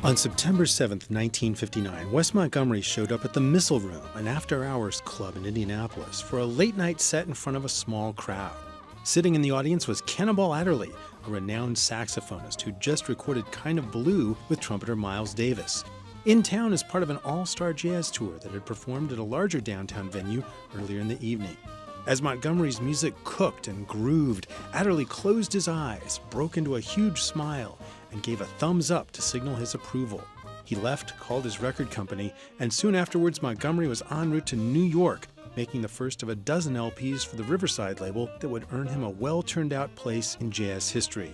On September 7, 1959, Wes Montgomery showed up at the Missile Room, an after-hours club in Indianapolis, for a late-night set in front of a small crowd. Sitting in the audience was Cannonball Adderley, a renowned saxophonist who just recorded Kind of Blue with trumpeter Miles Davis. In town as part of an all-star jazz tour that had performed at a larger downtown venue earlier in the evening. As Montgomery's music cooked and grooved, Adderley closed his eyes, broke into a huge smile, and gave a thumbs up to signal his approval. He left, called his record company, and soon afterwards Montgomery was en route to New York, making the first of a dozen LPs for the Riverside label that would earn him a well-turned-out place in jazz history.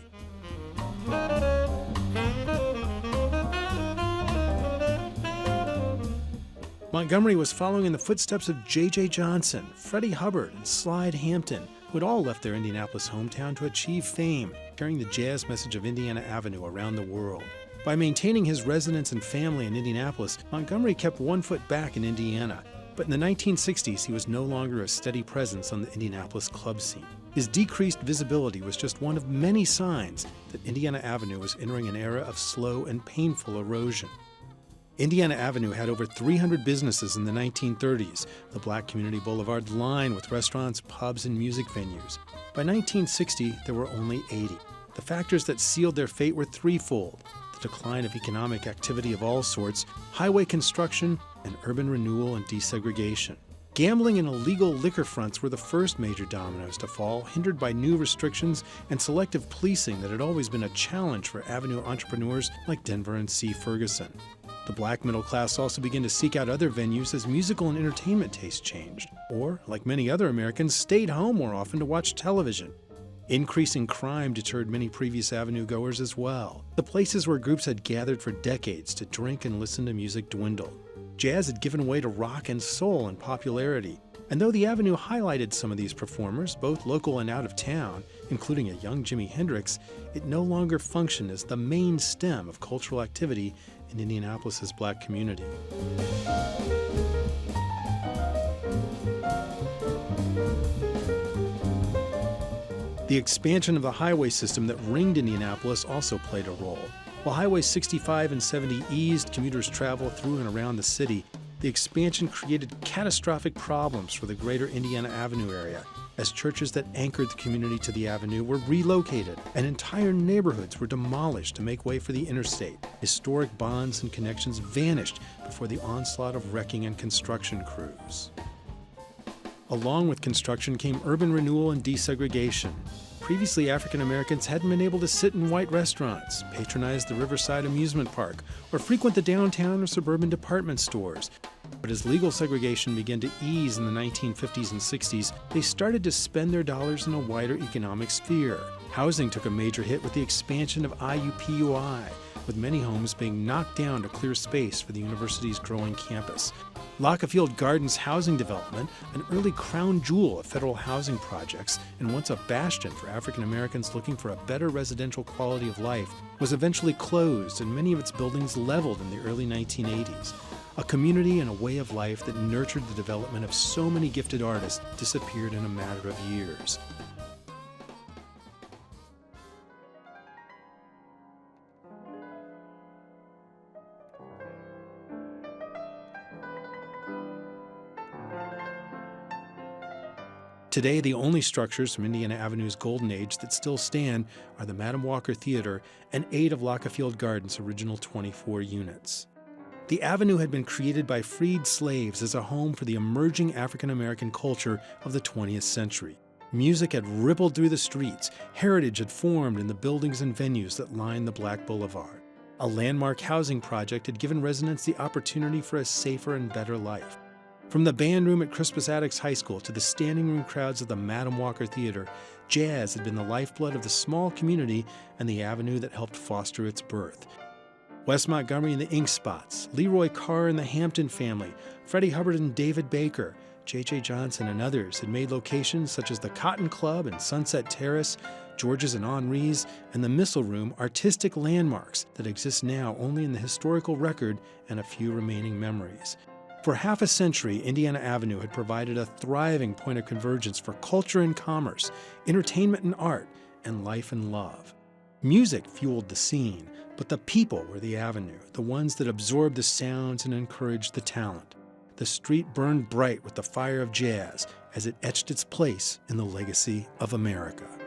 Montgomery was following in the footsteps of J.J. Johnson, Freddie Hubbard, and Slide Hampton, who had all left their Indianapolis hometown to achieve fame, carrying the jazz message of Indiana Avenue around the world. By maintaining his residence and family in Indianapolis, Montgomery kept one foot back in Indiana. But in the 1960s, he was no longer a steady presence on the Indianapolis club scene. His decreased visibility was just one of many signs that Indiana Avenue was entering an era of slow and painful erosion. Indiana Avenue had over 300 businesses in the 1930s, the Black Community Boulevard lined with restaurants, pubs, and music venues. By 1960, there were only 80. The factors that sealed their fate were threefold: the decline of economic activity of all sorts, highway construction, and urban renewal and desegregation. Gambling and illegal liquor fronts were the first major dominoes to fall, hindered by new restrictions and selective policing that had always been a challenge for Avenue entrepreneurs like Denver and C. Ferguson. The black middle class also began to seek out other venues as musical and entertainment tastes changed, or, like many other Americans, stayed home more often to watch television. Increasing crime deterred many previous Avenue goers as well. The places where groups had gathered for decades to drink and listen to music dwindled. Jazz had given way to rock and soul in popularity, and though the Avenue highlighted some of these performers, both local and out of town, including a young Jimi Hendrix, it no longer functioned as the main stem of cultural activity in Indianapolis's black community. The expansion of the highway system that ringed Indianapolis also played a role. While Highways 65 and 70 eased commuters' travel through and around the city, the expansion created catastrophic problems for the greater Indiana Avenue area, as churches that anchored the community to the avenue were relocated and entire neighborhoods were demolished to make way for the interstate. Historic bonds and connections vanished before the onslaught of wrecking and construction crews. Along with construction came urban renewal and desegregation. Previously, African Americans hadn't been able to sit in white restaurants, patronize the Riverside amusement park, or frequent the downtown or suburban department stores. But as legal segregation began to ease in the 1950s and 60s, they started to spend their dollars in a wider economic sphere. Housing took a major hit with the expansion of IUPUI, with many homes being knocked down to clear space for the university's growing campus. Lagerfield Gardens housing development, an early crown jewel of federal housing projects and once a bastion for African Americans looking for a better residential quality of life, was eventually closed and many of its buildings leveled in the early 1980s. A community and a way of life that nurtured the development of so many gifted artists disappeared in a matter of years. Today, the only structures from Indiana Avenue's golden age that still stand are the Madam Walker Theater and 8 of Lagerfield Gardens' original 24 units. The Avenue had been created by freed slaves as a home for the emerging African American culture of the 20th century. Music had rippled through the streets, heritage had formed in the buildings and venues that lined the Black Boulevard. A landmark housing project had given residents the opportunity for a safer and better life. From the band room at Crispus Attucks High School to the standing room crowds of the Madam Walker Theater, jazz had been the lifeblood of the small community and the avenue that helped foster its birth. Wes Montgomery and the Ink Spots, Leroy Carr and the Hampton family, Freddie Hubbard and David Baker, J.J. Johnson and others had made locations such as the Cotton Club and Sunset Terrace, George's and Henri's, and the Missile Room artistic landmarks that exist now only in the historical record and a few remaining memories. For half a century, Indiana Avenue had provided a thriving point of convergence for culture and commerce, entertainment and art, and life and love. Music fueled the scene, but the people were the avenue, the ones that absorbed the sounds and encouraged the talent. The street burned bright with the fire of jazz as it etched its place in the legacy of America.